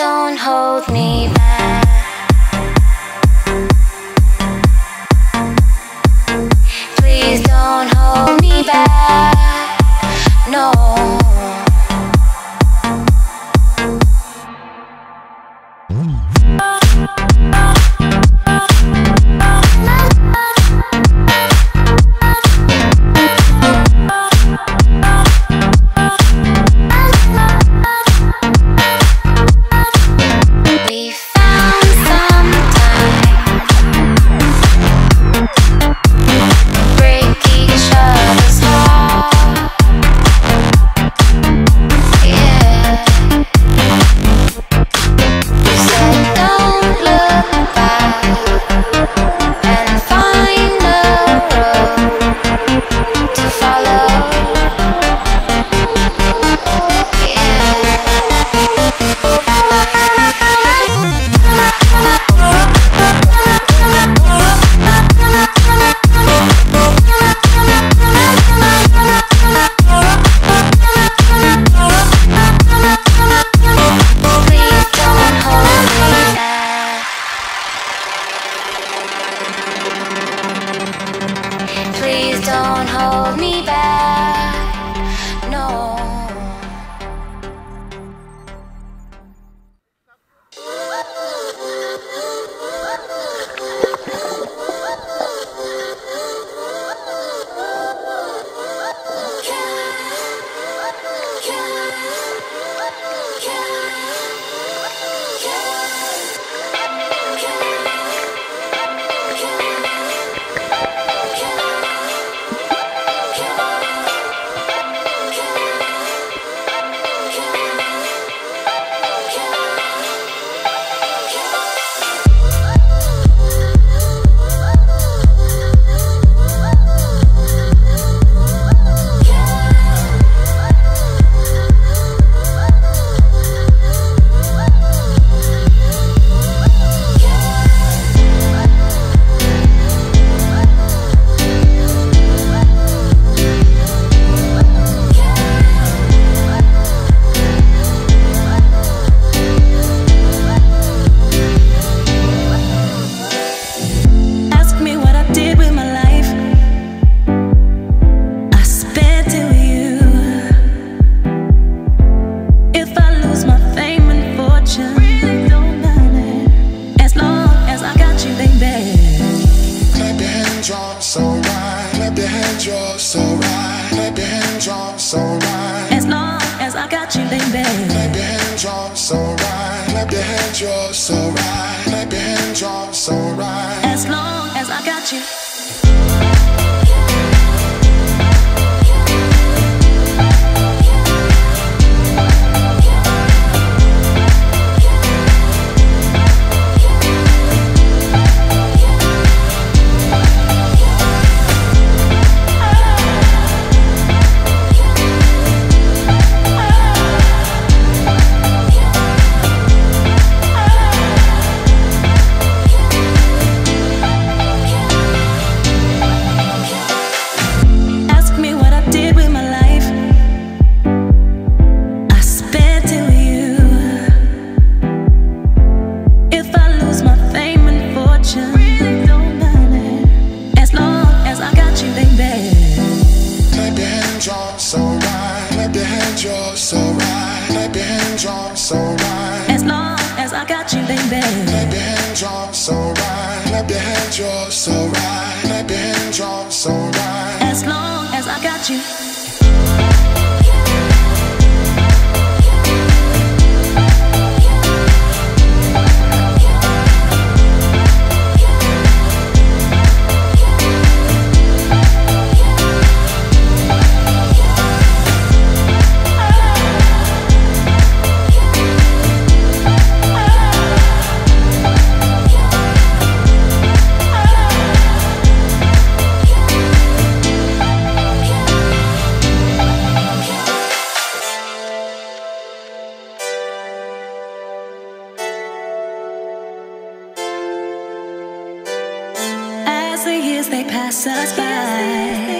don't hold me back. Please don't hold me back. No. Please don't hold me back, no. As long as I got you, baby. Clap your hands, you're so right. Clap your hands, you're so right. Clap your hands, you're so right. As long as I got you. You're so right. Clap your hands, you're so right. As long as I got you, baby. Clap your hands, you're so right. Clap your hands, you're so right. Clap your hands, you're so right. As long as I got you. As the years they pass us by,